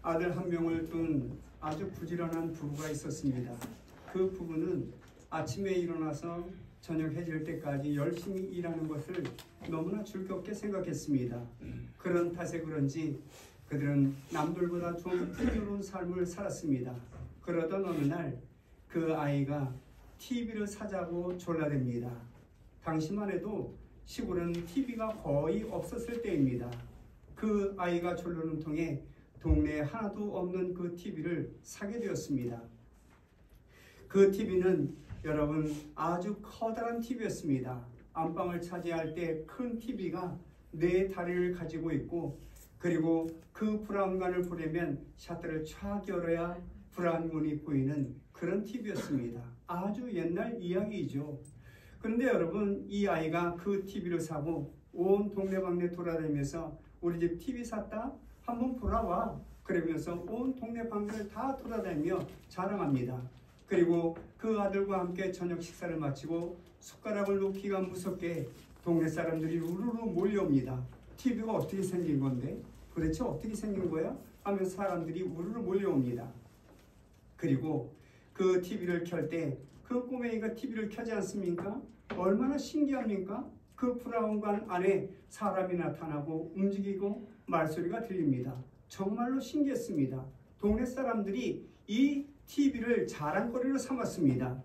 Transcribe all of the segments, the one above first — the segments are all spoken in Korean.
아들 한 명을 둔 아주 부지런한 부부가 있었습니다. 그 부부는 아침에 일어나서 저녁 해질 때까지 열심히 일하는 것을 너무나 즐겁게 생각했습니다. 그런 탓에 그런지 그들은 남들보다 좀 풍요로운 삶을 살았습니다. 그러던 어느 날 그 아이가 TV를 사자고 졸라댑니다. 당시만 해도 시골은 TV가 거의 없었을 때입니다. 그 아이가 졸르는 통에 동네에 하나도 없는 그 TV를 사게 되었습니다. 그 TV는 여러분 아주 커다란 TV였습니다. 안방을 차지할 때 큰 TV가 4다리를 가지고 있고, 그리고 그 브라운관을 보려면 셔터를 촥 열어야 브라운관이 보이는 그런 TV였습니다. 아주 옛날 이야기이죠. 그런데 여러분, 이 아이가 그 TV를 사고 온 동네방네 돌아다니면서 우리 집 TV 샀다? 한번 보라와. 그러면서 온 동네방네를 다 돌아다니며 자랑합니다. 그리고 그 아들과 함께 저녁 식사를 마치고 숟가락을 놓기가 무섭게 동네 사람들이 우르르 몰려옵니다. TV가 어떻게 생긴 건데? 도대체 어떻게 생긴 거야? 하면서 사람들이 우르르 몰려옵니다. 그리고 그 TV를 켤 때 그 꼬맹이가 TV를 켜지 않습니까? 얼마나 신기합니까? 그 브라운관 안에 사람이 나타나고 움직이고 말소리가 들립니다. 정말로 신기했습니다. 동네 사람들이 이 TV를 자랑거리로 삼았습니다.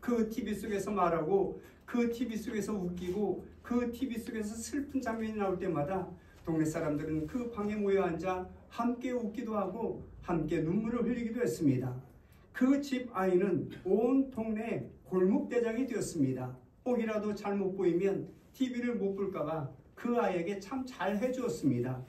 그 TV 속에서 말하고, 그 TV 속에서 웃기고, 그 TV 속에서 슬픈 장면이 나올 때마다 동네 사람들은 그 방에 모여 앉아 함께 웃기도 하고 함께 눈물을 흘리기도 했습니다. 그 집 아이는 온 동네 골목대장이 되었습니다. 혹이라도 잘못 보이면 TV를 못 볼까봐 그 아이에게 참 잘 해주었습니다.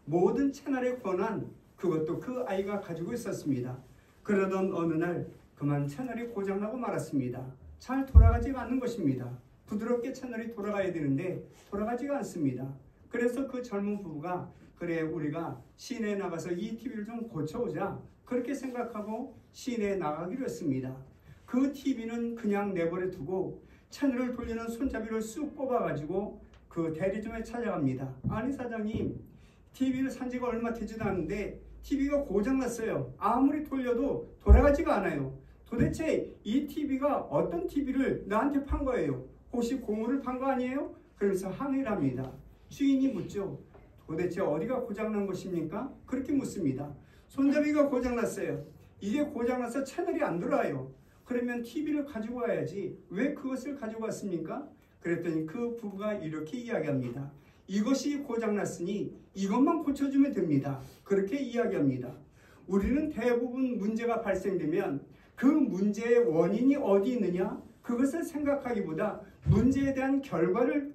모든 채널의 권한, 그것도 그 아이가 가지고 있었습니다. 그러던 어느 날 그만 채널이 고장나고 말았습니다. 잘 돌아가지가 않는 것입니다. 부드럽게 채널이 돌아가야 되는데 돌아가지가 않습니다. 그래서 그 젊은 부부가, 그래 우리가 시내에 나가서 이 TV를 좀 고쳐오자, 그렇게 생각하고 시내에 나가기로 했습니다. 그 TV는 그냥 내버려 두고 채널을 돌리는 손잡이를 쑥 뽑아가지고 그 대리점에 찾아갑니다. 아니 사장님, TV를 산 지가 얼마 되지도 않는데 TV가 고장났어요. 아무리 돌려도 돌아가지가 않아요. 도대체 이 TV가 어떤 TV를 나한테 판 거예요? 혹시 고무를 판 거 아니에요? 그러면서 항의를 합니다. 주인이 묻죠. 도대체 어디가 고장난 것입니까? 그렇게 묻습니다. 손잡이가 고장났어요. 이게 고장나서 채널이 안 들어와요. 그러면 TV를 가지고 와야지 왜 그것을 가지고 왔습니까? 그랬더니 그 부부가 이렇게 이야기합니다. 이것이 고장났으니 이것만 고쳐주면 됩니다. 그렇게 이야기합니다. 우리는 대부분 문제가 발생되면 그 문제의 원인이 어디 있느냐? 그것을 생각하기보다 문제에 대한 결과를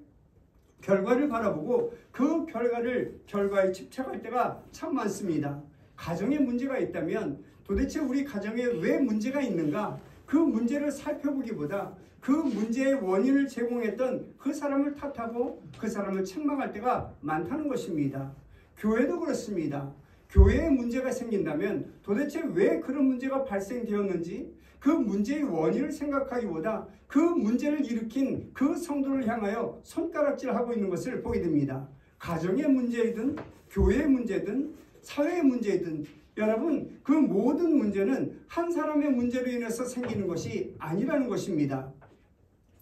결과를 바라보고 그 결과에 집착할 때가 참 많습니다. 가정에 문제가 있다면 도대체 우리 가정에 왜 문제가 있는가? 그 문제를 살펴보기보다 그 문제의 원인을 제공했던 그 사람을 탓하고 그 사람을 책망할 때가 많다는 것입니다. 교회도 그렇습니다. 교회에 문제가 생긴다면 도대체 왜 그런 문제가 발생되었는지 그 문제의 원인을 생각하기보다 그 문제를 일으킨 그 성도를 향하여 손가락질하고 있는 것을 보게 됩니다. 가정의 문제이든 교회의 문제든 사회의 문제이든 여러분, 그 모든 문제는 한 사람의 문제로 인해서 생기는 것이 아니라는 것입니다.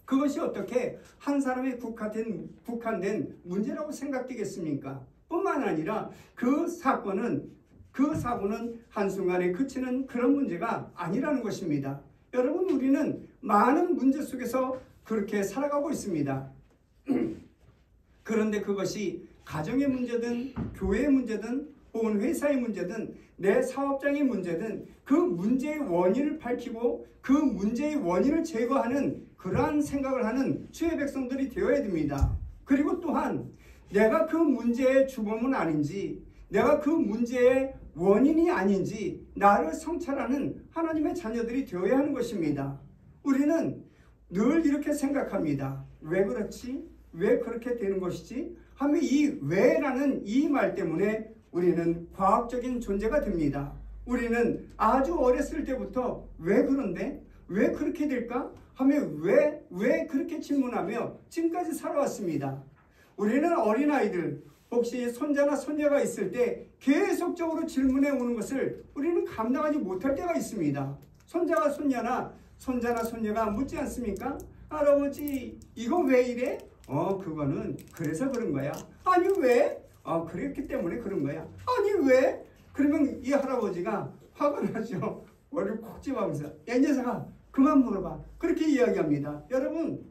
그것이 어떻게 한 사람의 국한된 문제라고 생각되겠습니까? 뿐만 아니라 그 사고는 한순간에 그치는 그런 문제가 아니라는 것입니다. 여러분, 우리는 많은 문제 속에서 그렇게 살아가고 있습니다. 그런데 그것이 가정의 문제든 교회의 문제든 혹은 회사의 문제든 내 사업장의 문제든 그 문제의 원인을 밝히고 그 문제의 원인을 제거하는 그러한 생각을 하는 주의 백성들이 되어야 됩니다. 그리고 또한 내가 그 문제의 주범은 아닌지, 내가 그 문제의 원인이 아닌지 나를 성찰하는 하나님의 자녀들이 되어야 하는 것입니다. 우리는 늘 이렇게 생각합니다. 왜 그렇지? 왜 그렇게 되는 것이지? 하면 이 왜라는 이 말 때문에 우리는 과학적인 존재가 됩니다. 우리는 아주 어렸을 때부터 왜 그런데? 왜 그렇게 될까? 하면 왜 그렇게 질문하며 지금까지 살아왔습니다. 우리는 어린아이들, 혹시 손자나 손녀가 있을 때 계속적으로 질문해 오는 것을 우리는 감당하지 못할 때가 있습니다. 손자나 손녀가 묻지 않습니까? 할아버지, 이거 왜 이래? 그거는 그래서 그런 거야. 아니, 왜? 그랬기 때문에 그런 거야. 아니, 왜? 그러면 이 할아버지가 화가 나죠. 머리를 콕 집어가면서 야, 이 녀석아, 그만 물어봐. 그렇게 이야기합니다. 여러분,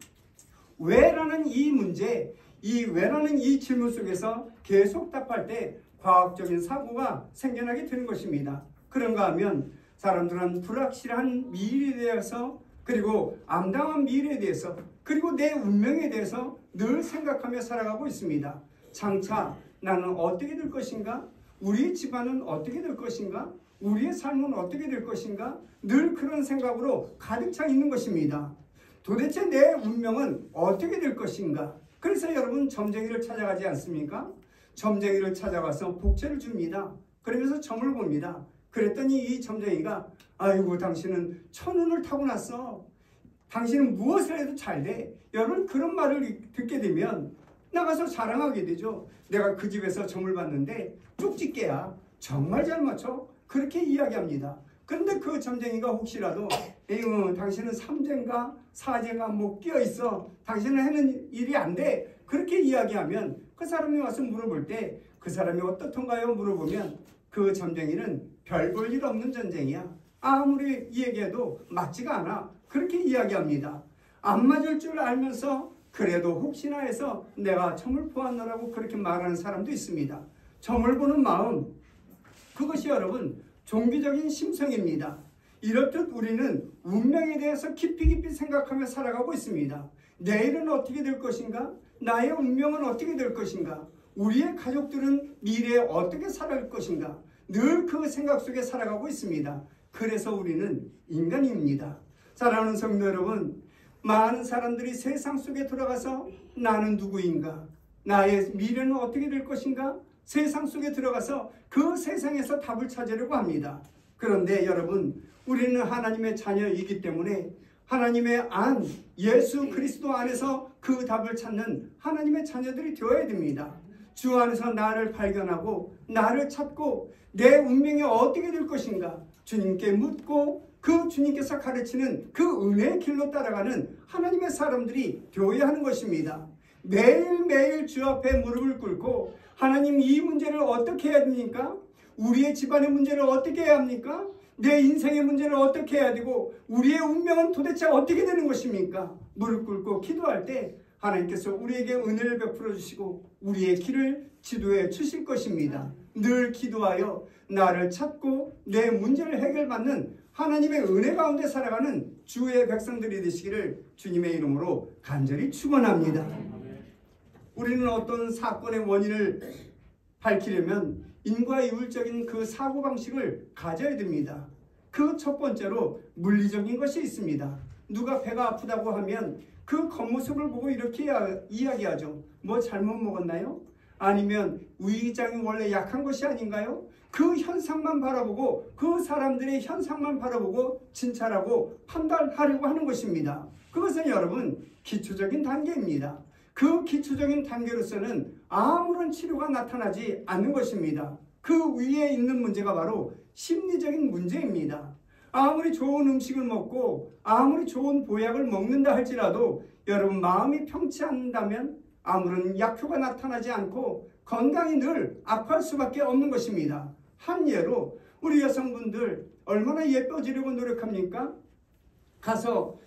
왜라는 이 문제, 이 왜라는 이 질문 속에서 계속 답할 때 과학적인 사고가 생겨나게 되는 것입니다. 그런가 하면 사람들은 불확실한 미래에 대해서, 그리고 암담한 미래에 대해서, 그리고 내 운명에 대해서 늘 생각하며 살아가고 있습니다. 장차 나는 어떻게 될 것인가? 우리 집안은 어떻게 될 것인가? 우리의 삶은 어떻게 될 것인가? 늘 그런 생각으로 가득 차 있는 것입니다. 도대체 내 운명은 어떻게 될 것인가? 그래서 여러분 점쟁이를 찾아가지 않습니까? 점쟁이를 찾아가서 복채를 줍니다. 그러면서 점을 봅니다. 그랬더니 이 점쟁이가 아이고, 당신은 천운을 타고났어. 당신은 무엇을 해도 잘 돼. 여러분, 그런 말을 듣게 되면 나가서 자랑하게 되죠. 내가 그 집에서 점을 봤는데 쪽집게야. 정말 잘 맞춰. 그렇게 이야기합니다. 그런데 그 점쟁이가 혹시라도 당신은 삼재인가 사재인가 뭐 끼어있어. 당신은 하는 일이 안 돼. 그렇게 이야기하면 그 사람이 와서 물어볼 때 그 사람이 어떻던가요? 물어보면 그 점쟁이는 별 볼 일 없는 전쟁이야. 아무리 얘기해도 맞지가 않아. 그렇게 이야기합니다. 안 맞을 줄 알면서 그래도 혹시나 해서 내가 점을 보았노라고 그렇게 말하는 사람도 있습니다. 점을 보는 마음, 그것이 여러분 종교적인 심성입니다. 이렇듯 우리는 운명에 대해서 깊이 생각하며 살아가고 있습니다. 내일은 어떻게 될 것인가? 나의 운명은 어떻게 될 것인가? 우리의 가족들은 미래에 어떻게 살아갈 것인가? 늘 그 생각 속에 살아가고 있습니다. 그래서 우리는 인간입니다. 사랑하는 성도 여러분, 많은 사람들이 세상 속에 들어가서 나는 누구인가? 나의 미래는 어떻게 될 것인가? 세상 속에 들어가서 그 세상에서 답을 찾으려고 합니다. 그런데 여러분, 우리는 하나님의 자녀이기 때문에 하나님의 안, 예수 그리스도 안에서 그 답을 찾는 하나님의 자녀들이 되어야 됩니다. 주 안에서 나를 발견하고 나를 찾고 내 운명이 어떻게 될 것인가 주님께 묻고 그 주님께서 가르치는 그 은혜의 길로 따라가는 하나님의 사람들이 되어야 하는 것입니다. 매일매일 주 앞에 무릎을 꿇고 하나님, 이 문제를 어떻게 해야 됩니까? 우리의 집안의 문제를 어떻게 해야 합니까? 내 인생의 문제를 어떻게 해야 되고 우리의 운명은 도대체 어떻게 되는 것입니까? 무릎 꿇고 기도할 때 하나님께서 우리에게 은혜를 베풀어 주시고 우리의 길을 지도해 주실 것입니다. 늘 기도하여 나를 찾고 내 문제를 해결받는 하나님의 은혜 가운데 살아가는 주의 백성들이 되시기를 주님의 이름으로 간절히 축원합니다. 우리는 어떤 사건의 원인을 밝히려면 인과이율적인 그 사고방식을 가져야 됩니다. 그 첫 번째로 물리적인 것이 있습니다. 누가 배가 아프다고 하면 그 겉모습을 보고 이렇게 이야기하죠. 뭐 잘못 먹었나요? 아니면 위장이 원래 약한 것이 아닌가요? 그 현상만 바라보고 그 사람들의 현상만 바라보고 진찰하고 판단하려고 하는 것입니다. 그것은 여러분 기초적인 단계입니다. 그 기초적인 단계로서는 아무런 치료가 나타나지 않는 것입니다. 그 위에 있는 문제가 바로 심리적인 문제입니다. 아무리 좋은 음식을 먹고 아무리 좋은 보약을 먹는다 할지라도 여러분 마음이 평치 않는다면 아무런 약효가 나타나지 않고 건강이 늘 악화할 수밖에 없는 것입니다. 한 예로 우리 여성분들 얼마나 예뻐지려고 노력합니까? 가서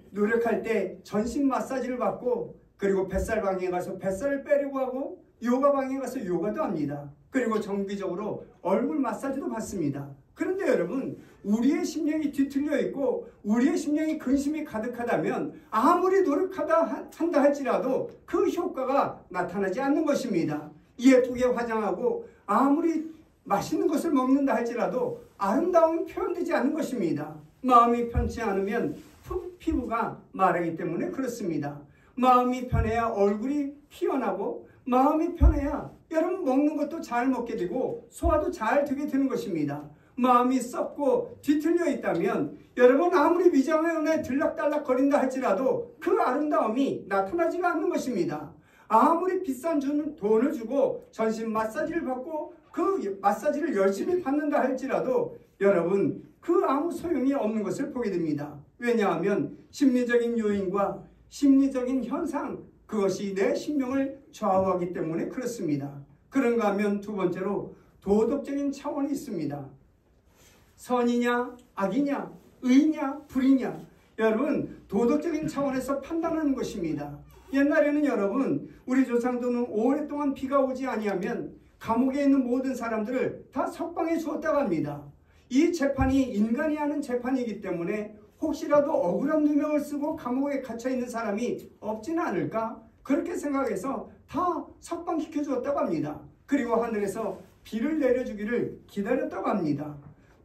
노력할 때 전신 마사지를 받고 그리고 뱃살방에 가서 뱃살을 빼려고 하고 요가방에 가서 요가도 합니다. 그리고 정기적으로 얼굴 마사지도 받습니다. 그런데 여러분 우리의 심령이 뒤틀려 있고 우리의 심령이 근심이 가득하다면 아무리 노력한다 할지라도 그 효과가 나타나지 않는 것입니다. 예쁘게 화장하고 아무리 맛있는 것을 먹는다 할지라도 아름다움이 표현되지 않는 것입니다. 마음이 편치 않으면 피부가 마르기 때문에 그렇습니다. 마음이 편해야 얼굴이 피어나고 마음이 편해야 여러분 먹는 것도 잘 먹게 되고 소화도 잘 되게 되는 것입니다. 마음이 썩고 뒤틀려 있다면 여러분 아무리 위장에 들락달락 거린다 할지라도 그 아름다움이 나타나지가 않는 것입니다. 아무리 비싼 돈을 주고 전신 마사지를 받고 그 마사지를 열심히 받는다 할지라도 여러분 그 아무 소용이 없는 것을 보게 됩니다. 왜냐하면 심리적인 요인과 심리적인 현상 그것이 내 심령을 좌우하기 때문에 그렇습니다. 그런가 하면 두 번째로 도덕적인 차원이 있습니다. 선이냐 악이냐 의냐 불이냐 여러분 도덕적인 차원에서 판단하는 것입니다. 옛날에는 여러분 우리 조상들은 오랫동안 비가 오지 아니하면 감옥에 있는 모든 사람들을 다 석방해 주었다고 합니다. 이 재판이 인간이 하는 재판이기 때문에 혹시라도 억울한 누명을 쓰고 감옥에 갇혀 있는 사람이 없지는 않을까 그렇게 생각해서 다 석방시켜 주었다고 합니다. 그리고 하늘에서 비를 내려주기를 기다렸다고 합니다.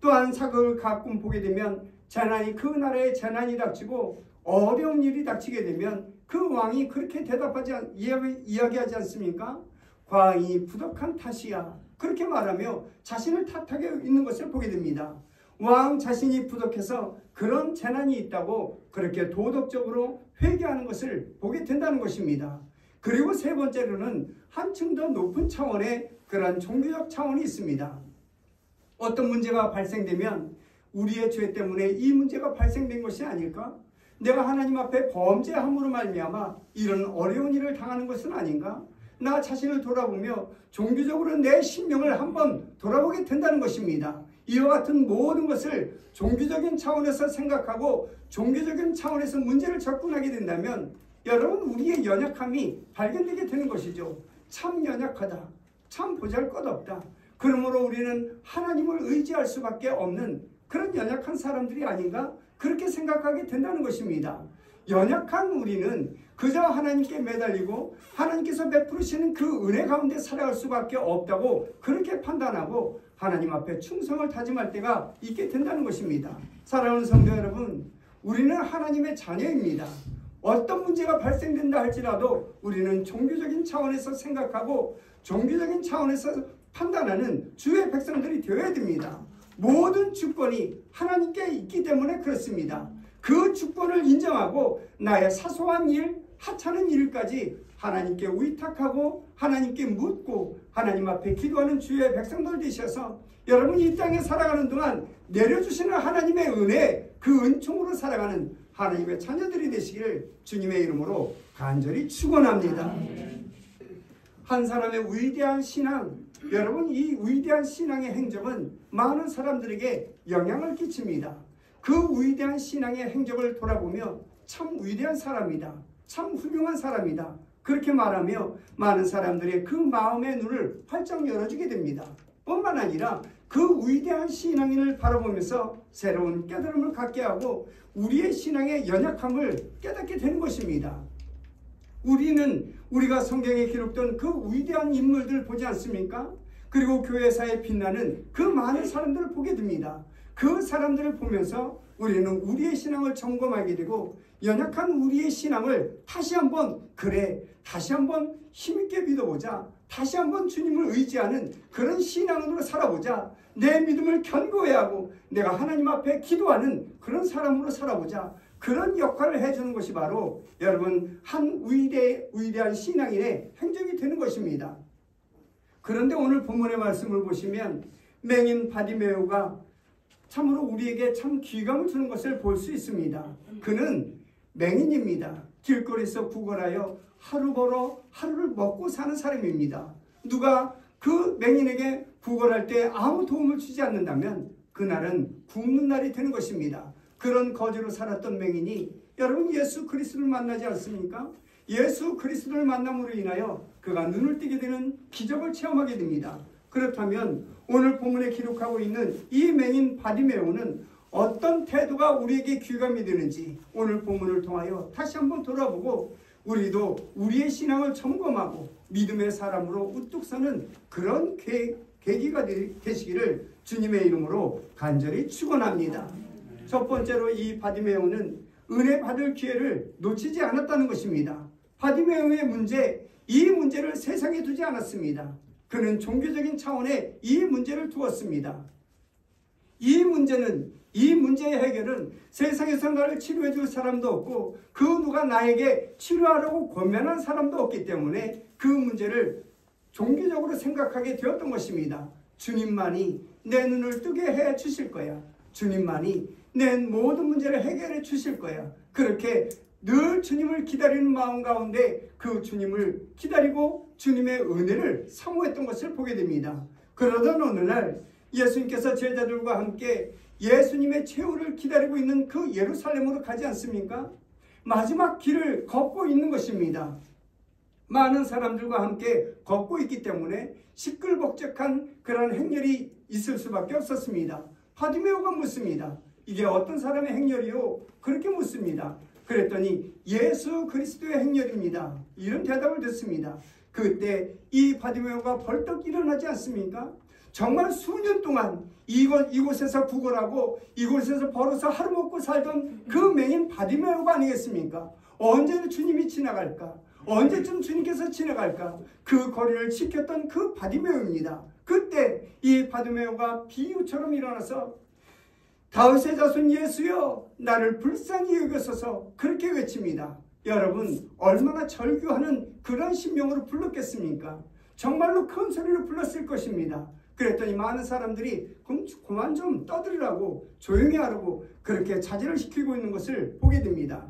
또한 사극을 가끔 보게 되면 재난이 그 나라에 재난이 닥치고 어려운 일이 닥치게 되면 그 왕이 그렇게 이야기하지 않습니까? 과인이 부덕한 탓이야 그렇게 말하며 자신을 탓하고 있는 것을 보게 됩니다. 왕 자신이 부덕해서 그런 재난이 있다고 그렇게 도덕적으로 회개하는 것을 보게 된다는 것입니다. 그리고 세 번째로는 한층 더 높은 차원의 그런 종교적 차원이 있습니다. 어떤 문제가 발생되면 우리의 죄 때문에 이 문제가 발생된 것이 아닐까? 내가 하나님 앞에 범죄함으로 말미암아 이런 어려운 일을 당하는 것은 아닌가? 나 자신을 돌아보며 종교적으로 내 심령을 한번 돌아보게 된다는 것입니다. 이와 같은 모든 것을 종교적인 차원에서 생각하고 종교적인 차원에서 문제를 접근하게 된다면 여러분 우리의 연약함이 발견되게 되는 것이죠. 참 연약하다. 참 보잘것없다. 그러므로 우리는 하나님을 의지할 수밖에 없는 그런 연약한 사람들이 아닌가? 그렇게 생각하게 된다는 것입니다. 연약한 우리는 그저 하나님께 매달리고 하나님께서 베푸시는 그 은혜 가운데 살아갈 수밖에 없다고 그렇게 판단하고 하나님 앞에 충성을 다짐할 때가 있게 된다는 것입니다. 사랑하는 성도 여러분, 우리는 하나님의 자녀입니다. 어떤 문제가 발생된다 할지라도 우리는 종교적인 차원에서 생각하고 종교적인 차원에서 판단하는 주의 백성들이 되어야 됩니다. 모든 주권이 하나님께 있기 때문에 그렇습니다. 그 주권을 인정하고 나의 사소한 일, 하찮은 일까지 하나님께 위탁하고 하나님께 묻고 하나님 앞에 기도하는 주의 백성들 되셔서 여러분 이 땅에 살아가는 동안 내려주시는 하나님의 은혜, 그 은총으로 살아가는 하나님의 자녀들이 되시기를 주님의 이름으로 간절히 축원합니다. 한 사람의 위대한 신앙, 여러분 이 위대한 신앙의 행적은 많은 사람들에게 영향을 끼칩니다. 그 위대한 신앙의 행적을 돌아보며 참 위대한 사람이다. 참 훌륭한 사람이다. 그렇게 말하며 많은 사람들의 그 마음의 눈을 활짝 열어주게 됩니다. 뿐만 아니라 그 위대한 신앙인을 바라보면서 새로운 깨달음을 갖게 하고 우리의 신앙의 연약함을 깨닫게 되는 것입니다. 우리가 성경에 기록된 그 위대한 인물들 보지 않습니까? 그리고 교회사에 빛나는 그 많은 사람들을 보게 됩니다. 그 사람들을 보면서 우리는 우리의 신앙을 점검하게 되고 연약한 우리의 신앙을 다시 한번 힘있게 믿어보자. 다시 한번 주님을 의지하는 그런 신앙으로 살아보자. 내 믿음을 견고해야 하고 내가 하나님 앞에 기도하는 그런 사람으로 살아보자. 그런 역할을 해주는 것이 바로 여러분 한 위대한 신앙인의 행적이 되는 것입니다. 그런데 오늘 본문의 말씀을 보시면 맹인 바디메오가 참으로 우리에게 참 귀감을 주는 것을 볼 수 있습니다. 그는 맹인입니다. 길거리에서 구걸하여 하루 벌어 하루를 먹고 사는 사람입니다. 누가 그 맹인에게 구걸할 때 아무 도움을 주지 않는다면 그날은 굶는 날이 되는 것입니다. 그런 거지로 살았던 맹인이 여러분 예수 그리스도를 만나지 않습니까? 예수 그리스도를 만남으로 인하여 그가 눈을 뜨게 되는 기적을 체험하게 됩니다. 그렇다면 오늘 본문에 기록하고 있는 이 맹인 바디메오는 어떤 태도가 우리에게 귀감이 되는지 오늘 본문을 통하여 다시 한번 돌아보고 우리도 우리의 신앙을 점검하고 믿음의 사람으로 우뚝 서는 그런 계기가 되시기를 주님의 이름으로 간절히 축원합니다. 첫 번째로 이 바디메오는 은혜 받을 기회를 놓치지 않았다는 것입니다. 바디메오의 문제, 이 문제를 세상에 두지 않았습니다. 그는 종교적인 차원에 이 문제를 두었습니다. 이 문제의 해결은 세상에서 나를 치료해 줄 사람도 없고 그 누가 나에게 치료하라고 권면한 사람도 없기 때문에 그 문제를 종교적으로 생각하게 되었던 것입니다. 주님만이 내 눈을 뜨게 해 주실 거야. 주님만이 내 모든 문제를 해결해 주실 거야. 그렇게 늘 주님을 기다리는 마음 가운데 그 주님을 기다리고 주님의 은혜를 사모했던 것을 보게 됩니다. 그러던 어느 날 예수님께서 제자들과 함께 예수님의 최후를 기다리고 있는 그 예루살렘으로 가지 않습니까? 마지막 길을 걷고 있는 것입니다. 많은 사람들과 함께 걷고 있기 때문에 시끌벅적한 그런 행렬이 있을 수밖에 없었습니다. 바디메오가 묻습니다. 이게 어떤 사람의 행렬이요? 그렇게 묻습니다. 그랬더니 예수 그리스도의 행렬입니다. 이런 대답을 듣습니다. 그때 이 바디메오가 벌떡 일어나지 않습니까? 정말 수년 동안 이곳에서 구걸하고 이곳에서 벌어서 하루 먹고 살던 그 맹인 바디메오가 아니겠습니까? 언제는 주님이 지나갈까? 언제쯤 주님께서 지나갈까? 그 거리를 지켰던 그 바디메오입니다. 그때 이 바디메오가 비유처럼 일어나서 다윗의 자손 예수여 나를 불쌍히 여기소서 그렇게 외칩니다. 여러분 얼마나 절규하는 그런 심령으로 불렀겠습니까? 정말로 큰 소리로 불렀을 것입니다. 그랬더니 많은 사람들이 그만 좀 떠들으라고 조용히 하라고 그렇게 자제를 시키고 있는 것을 보게 됩니다.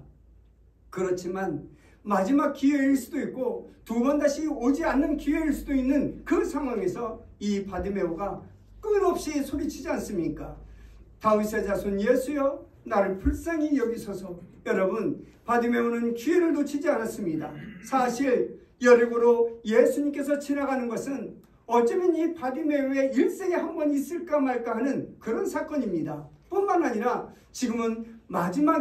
그렇지만 마지막 기회일 수도 있고 두 번 다시 오지 않는 기회일 수도 있는 그 상황에서 이 바디메오가 끊임없이 소리치지 않습니까? 다윗의 자손 예수여 나를 불쌍히 여기소서. 여러분 바디메오는 기회를 놓치지 않았습니다. 사실 여리고로 예수님께서 지나가는 것은 어쩌면 이 바디메오의 일생에 한 번 있을까 말까 하는 그런 사건입니다. 뿐만 아니라 지금은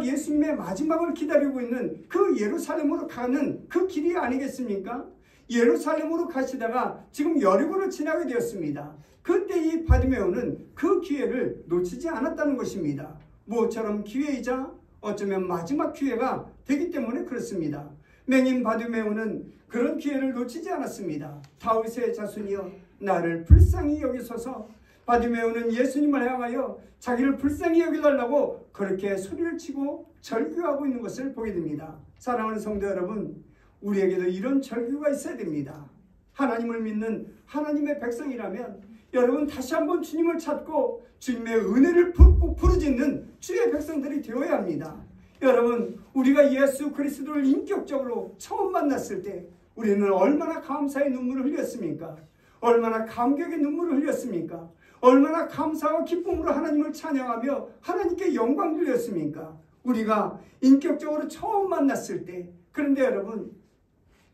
예수님의 마지막을 기다리고 있는 그 예루살렘으로 가는 그 길이 아니겠습니까? 예루살렘으로 가시다가 지금 여리고로 지나게 되었습니다. 그때 이 바디메오는 그 기회를 놓치지 않았다는 것입니다. 모처럼 기회이자 어쩌면 마지막 기회가 되기 때문에 그렇습니다. 맹인 바디메오는 그런 기회를 놓치지 않았습니다. 다윗의 자손이여 나를 불쌍히 여기소서. 바디메오는 예수님을 향하여 자기를 불쌍히 여겨달라고 그렇게 소리를 치고 절규하고 있는 것을 보게 됩니다. 사랑하는 성도 여러분, 우리에게도 이런 절규가 있어야 됩니다. 하나님을 믿는 하나님의 백성이라면 여러분 다시 한번 주님을 찾고 주님의 은혜를 부르짖는 주의 백성들이 되어야 합니다. 여러분 우리가 예수 그리스도를 인격적으로 처음 만났을 때 우리는 얼마나 감사의 눈물을 흘렸습니까? 얼마나 감격의 눈물을 흘렸습니까? 얼마나 감사와 기쁨으로 하나님을 찬양하며 하나님께 영광 돌렸습니까? 우리가 인격적으로 처음 만났을 때. 그런데 여러분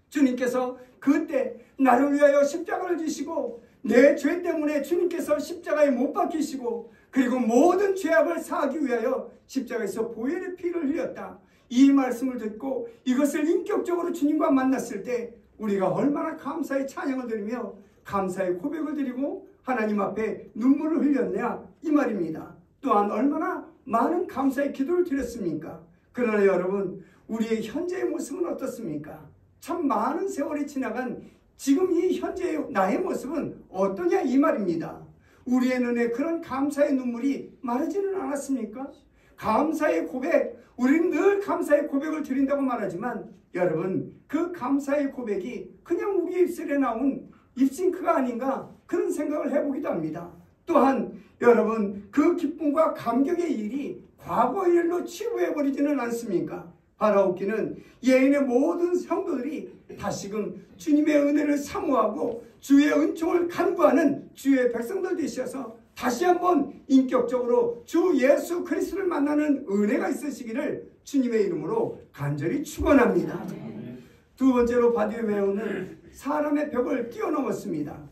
주님께서 그때 나를 위하여 십자가를 지시고 내 죄 때문에 주님께서 십자가에 못 박히시고 그리고 모든 죄악을 사하기 위하여 십자가에서 보혈의 피를 흘렸다. 이 말씀을 듣고 이것을 인격적으로 주님과 만났을 때 우리가 얼마나 감사의 찬양을 드리며 감사의 고백을 드리고 하나님 앞에 눈물을 흘렸냐 이 말입니다. 또한 얼마나 많은 감사의 기도를 드렸습니까? 그러나 여러분, 우리의 현재의 모습은 어떻습니까? 참 많은 세월이 지나간 지금 이 현재의 나의 모습은 어떠냐 이 말입니다. 우리의 눈에 그런 감사의 눈물이 마르지는 않았습니까? 감사의 고백, 우리는 늘 감사의 고백을 드린다고 말하지만 여러분, 그 감사의 고백이 그냥 우리 입술에 나온 립싱크가 아닌가 그런 생각을 해보기도 합니다. 또한 여러분, 그 기쁨과 감격의 일이 과거의 일로 치부해버리지는 않습니까? 바라옵기는 예인의 모든 성도들이 다시금 주님의 은혜를 사모하고 주의 은총을 간구하는 주의 백성들 되셔서 다시 한번 인격적으로 주 예수 그리스도를 만나는 은혜가 있으시기를 주님의 이름으로 간절히 축원합니다. 두 번째로 바디메오는 사람의 벽을 뛰어넘었습니다.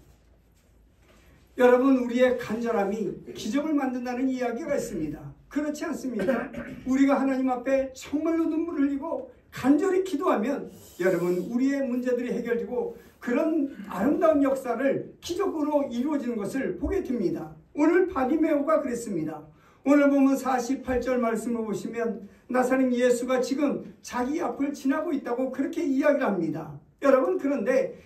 여러분, 우리의 간절함이 기적을 만든다는 이야기가 있습니다. 그렇지 않습니까? 우리가 하나님 앞에 정말로 눈물을 흘리고 간절히 기도하면 여러분, 우리의 문제들이 해결되고 그런 아름다운 역사를 기적으로 이루어지는 것을 보게 됩니다. 오늘 바디메오가 그랬습니다. 오늘 보면 48절 말씀을 보시면 나사렛 예수가 지금 자기 앞을 지나고 있다고 그렇게 이야기를 합니다. 여러분, 그런데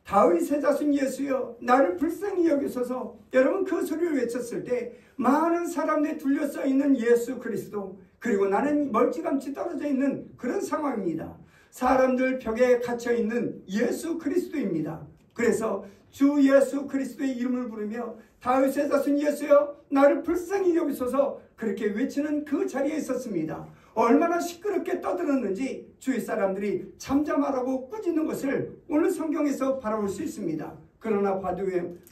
다윗의 자손 예수여 나를 불쌍히 여기소서, 여러분 그 소리를 외쳤을 때 많은 사람들이 둘러싸여 있는 예수 그리스도, 그리고 나는 멀찌감치 떨어져 있는 그런 상황입니다. 사람들 벽에 갇혀 있는 예수 그리스도입니다. 그래서 주 예수 그리스도의 이름을 부르며 다윗의 자손 예수여 나를 불쌍히 여기소서 그렇게 외치는 그 자리에 있었습니다. 얼마나 시끄럽게 떠들었는지 주위 사람들이 잠잠하라고 꾸짖는 것을 오늘 성경에서 바라볼 수 있습니다. 그러나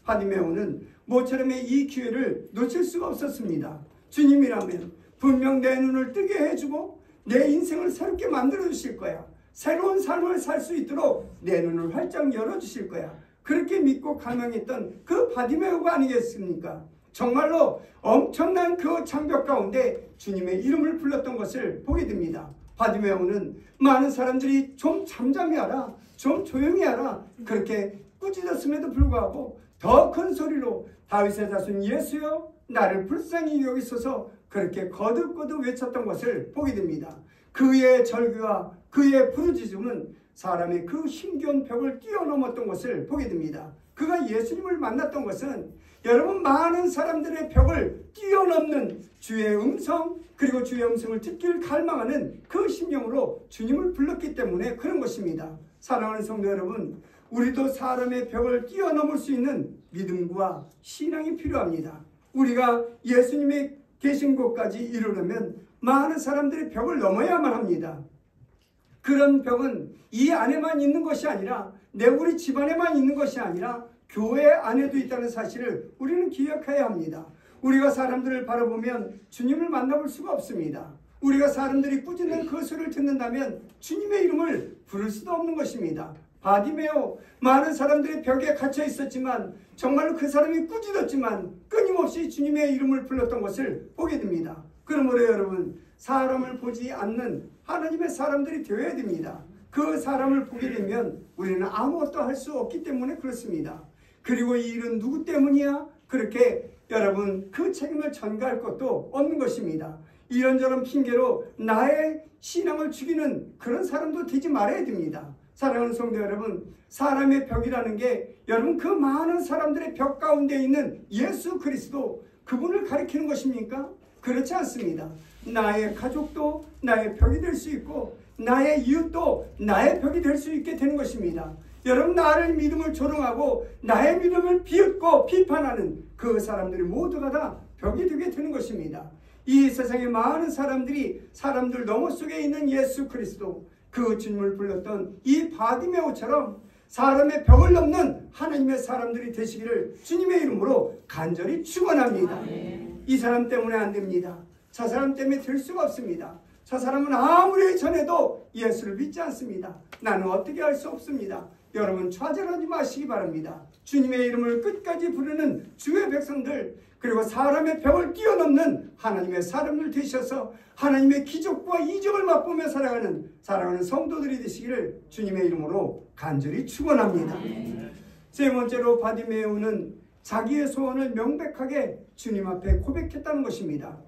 바디메오는 모처럼의 이 기회를 놓칠 수가 없었습니다. 주님이라면 분명 내 눈을 뜨게 해주고 내 인생을 새롭게 만들어 주실 거야. 새로운 삶을 살 수 있도록 내 눈을 활짝 열어주실 거야. 그렇게 믿고 갈망했던 그 바디메오가 아니겠습니까? 정말로 엄청난 그 장벽 가운데 주님의 이름을 불렀던 것을 보게 됩니다. 바디메오는 많은 사람들이 좀 잠잠히 하라, 좀 조용히 하라 그렇게 꾸짖었음에도 불구하고 더 큰 소리로 다윗의 자손 예수여 나를 불쌍히 여기소서 그렇게 거듭거듭 외쳤던 것을 보게 됩니다. 그의 절규와 그의 부르짖음은 사람의 그 힘겨운 벽을 뛰어넘었던 것을 보게 됩니다. 그가 예수님을 만났던 것은 여러분 많은 사람들의 벽을 뛰어넘는 주의 음성, 그리고 주의 음성을 듣기를 갈망하는 그 심령으로 주님을 불렀기 때문에 그런 것입니다. 사랑하는 성도 여러분, 우리도 사람의 벽을 뛰어넘을 수 있는 믿음과 신앙이 필요합니다. 우리가 예수님의 계신 곳까지 이르려면 많은 사람들의 벽을 넘어야만 합니다. 그런 벽은 이 안에만 있는 것이 아니라 우리 집안에만 있는 것이 아니라 교회 안에도 있다는 사실을 우리는 기억해야 합니다. 우리가 사람들을 바라보면 주님을 만나볼 수가 없습니다. 우리가 사람들이 꾸짖는 그 소리를 듣는다면 주님의 이름을 부를 수도 없는 것입니다. 바디메오, 많은 사람들이 벽에 갇혀 있었지만 정말로 그 사람이 꾸짖었지만 끊임없이 주님의 이름을 불렀던 것을 보게 됩니다. 그러므로 여러분, 사람을 보지 않는 하나님의 사람들이 되어야 됩니다. 그 사람을 보게 되면 우리는 아무것도 할 수 없기 때문에 그렇습니다. 그리고 이 일은 누구 때문이야? 그렇게 여러분 그 책임을 전가할 것도 없는 것입니다. 이런저런 핑계로 나의 신앙을 죽이는 그런 사람도 되지 말아야 됩니다. 사랑하는 성도 여러분, 사람의 벽이라는 게 여러분 그 많은 사람들의 벽 가운데 있는 예수 그리스도, 그분을 가리키는 것입니까? 그렇지 않습니다. 나의 가족도 나의 벽이 될 수 있고 나의 이웃도 나의 벽이 될 수 있게 되는 것입니다. 여러분, 나를 믿음을 조롱하고 나의 믿음을 비웃고 비판하는 그 사람들이 모두가 다 벽이 되게 되는 것입니다. 이 세상에 많은 사람들이 사람들 너머 속에 있는 예수 그리스도, 그 주님을 불렀던 이 바디메오처럼 사람의 벽을 넘는 하나님의 사람들이 되시기를 주님의 이름으로 간절히 축원합니다. 이 사람 때문에 안 됩니다. 저 사람 때문에 될 수가 없습니다. 저 사람은 아무리 전해도 예수를 믿지 않습니다. 나는 어떻게 할 수 없습니다. 여러분 좌절하지 마시기 바랍니다. 주님의 이름을 끝까지 부르는 주의 백성들, 그리고 사람의 벽을 뛰어넘는 하나님의 사람들 되셔서 하나님의 기적과 이적을 맛보며 살아가는 사랑하는 성도들이 되시기를 주님의 이름으로 간절히 축원합니다. 세 번째로 바디메오는 자기의 소원을 명백하게 주님 앞에 고백했다는 것입니다.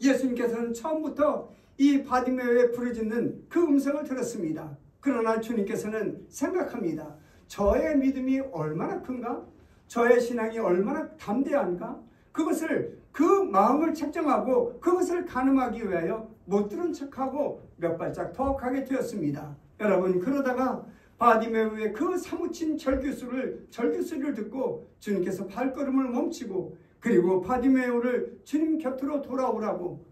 예수님께서는 처음부터 이 바디메오에 부르짖는 그 음성을 들었습니다. 그러나 주님께서는 생각합니다. 저의 믿음이 얼마나 큰가? 저의 신앙이 얼마나 담대한가? 그것을 그 마음을 책정하고 그것을 가늠하기 위하여 못 들은 척하고 몇 발짝 더 가게 되었습니다. 여러분, 그러다가 바디메오의 그 사무친 절규소리를 듣고 주님께서 발걸음을 멈추고, 그리고 바디메오를 주님 곁으로 돌아오라고,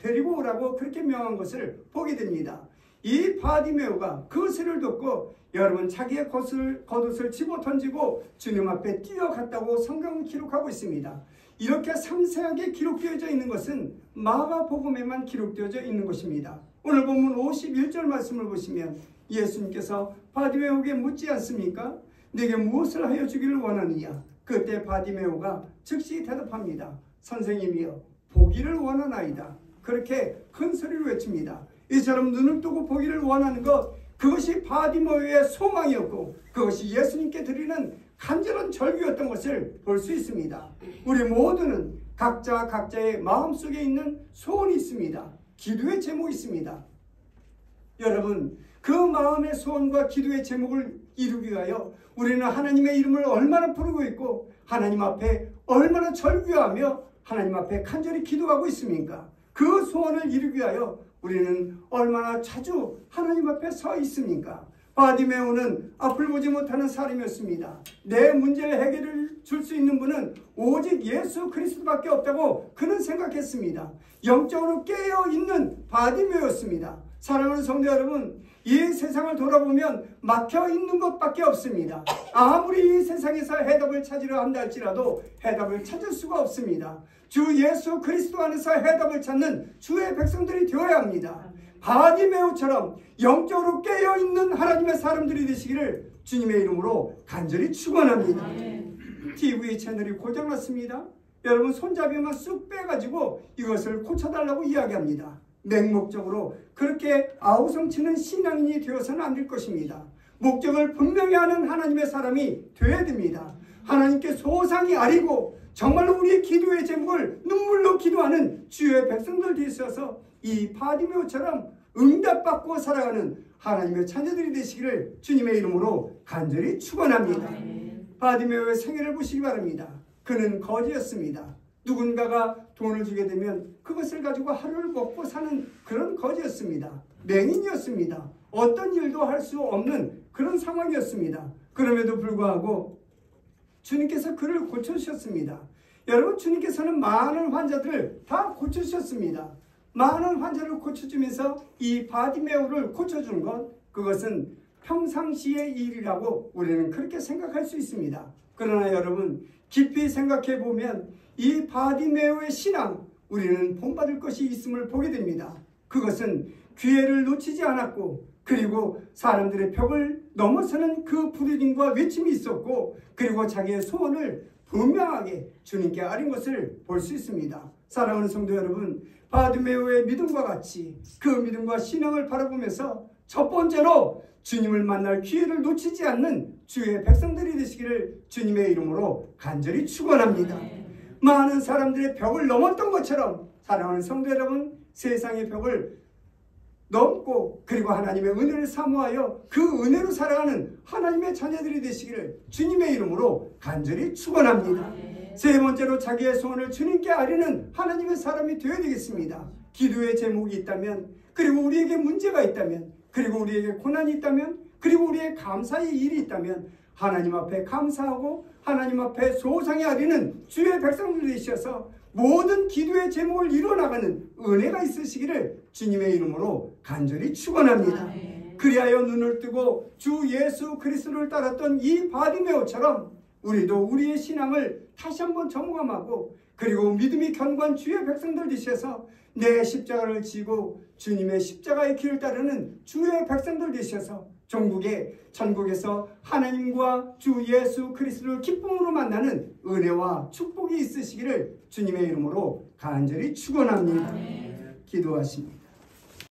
데리고 오라고 그렇게 명한 것을 보게 됩니다. 이 바디메오가 그 소리를 듣고 여러분 자기의 겉옷을 집어 던지고 주님 앞에 뛰어갔다고 성경은 기록하고 있습니다. 이렇게 상세하게 기록되어져 있는 것은 마가복음에만 기록되어져 있는 것입니다. 오늘 본문 51절 말씀을 보시면 예수님께서 바디메오에게 묻지 않습니까? 내게 무엇을 하여 주기를 원하느냐? 그때 바디메오가 즉시 대답합니다. 선생님이여, 보기를 원하나이다. 그렇게 큰 소리로 외칩니다. 이처럼 눈을 뜨고 보기를 원하는 것, 그것이 바디메오의 소망이었고 그것이 예수님께 드리는 간절한 절규였던 것을 볼 수 있습니다. 우리 모두는 각자의 마음속에 있는 소원이 있습니다. 기도의 제목이 있습니다. 여러분, 그 마음의 소원과 기도의 제목을 이루기 위하여 우리는 하나님의 이름을 얼마나 부르고 있고 하나님 앞에 얼마나 절규하며 하나님 앞에 간절히 기도하고 있습니까? 그 소원을 이루기 위하여 우리는 얼마나 자주 하나님 앞에 서 있습니까? 바디메오는 앞을 보지 못하는 사람이었습니다. 내 문제를 해결을 줄 수 있는 분은 오직 예수 그리스도밖에 없다고 그는 생각했습니다. 영적으로 깨어있는 바디메오였습니다. 사랑하는 성도 여러분, 이 세상을 돌아보면 막혀있는 것밖에 없습니다. 아무리 이 세상에서 해답을 찾으려 한다 할지라도 해답을 찾을 수가 없습니다. 주 예수 그리스도 안에서 해답을 찾는 주의 백성들이 되어야 합니다. 바디메오처럼 영적으로 깨어있는 하나님의 사람들이 되시기를 주님의 이름으로 간절히 축원합니다. TV 채널이 고장났습니다. 여러분, 손잡이만 쑥 빼가지고 이것을 고쳐달라고 이야기합니다. 맹목적으로 그렇게 아우성치는 신앙인이 되어서는 안 될 것입니다. 목적을 분명히 하는 하나님의 사람이 되어야 됩니다. 하나님께 소상히 아리고 정말로 우리의 기도의 제목을 눈물로 기도하는 주의 백성들 되셔서 이 바디메오처럼 응답받고 살아가는 하나님의 자녀들이 되시기를 주님의 이름으로 간절히 축원합니다. 바디메오의 생애를 보시기 바랍니다. 그는 거지였습니다. 누군가가 돈을 주게 되면 그것을 가지고 하루를 먹고 사는 그런 거지였습니다. 맹인이었습니다. 어떤 일도 할 수 없는 그런 상황이었습니다. 그럼에도 불구하고 주님께서 그를 고쳐주셨습니다. 여러분, 주님께서는 많은 환자들을 다 고쳐주셨습니다. 많은 환자를 고쳐주면서 이 바디메오를 고쳐준 것, 그것은 평상시의 일이라고 우리는 그렇게 생각할 수 있습니다. 그러나 여러분, 깊이 생각해 보면 이 바디메오의 신앙, 우리는 본받을 것이 있음을 보게 됩니다. 그것은 기회를 놓치지 않았고, 그리고 사람들의 벽을 넘어서는 그 부르짖음과 외침이 있었고, 그리고 자기의 소원을 분명하게 주님께 아린 것을 볼 수 있습니다. 사랑하는 성도 여러분, 바디메오의 믿음과 같이 그 믿음과 신앙을 바라보면서 첫 번째로 주님을 만날 기회를 놓치지 않는 주의 백성들이 되시기를 주님의 이름으로 간절히 축원합니다. 많은 사람들의 벽을 넘었던 것처럼 사랑하는 성도 여러분, 세상의 벽을 넘고 그리고 하나님의 은혜를 사모하여 그 은혜로 살아가는 하나님의 자녀들이 되시기를 주님의 이름으로 간절히 축원합니다. 세 번째로 자기의 소원을 주님께 아뢰는 하나님의 사람이 되어야 되겠습니다. 기도의 제목이 있다면, 그리고 우리에게 문제가 있다면, 그리고 우리에게 고난이 있다면, 그리고 우리의 감사의 일이 있다면 하나님 앞에 감사하고 하나님 앞에 소상히 아뢰는 주의 백성들이 되셔서 모든 기도의 제목을 이루어나가는 은혜가 있으시기를 주님의 이름으로 간절히 축원합니다. 그리하여 눈을 뜨고 주 예수 그리스도를 따랐던 이 바디메오처럼 우리도 우리의 신앙을 다시 한번 점검하고, 그리고 믿음이 견고한 주의 백성들 되셔서 내 십자가를 지고 주님의 십자가의 길을 따르는 주의 백성들 되셔서 전국에서 하나님과 주 예수 그리스도를 기쁨으로 만나는 은혜와 축복이 있으시기를 주님의 이름으로 간절히 축원합니다. 기도하십니다.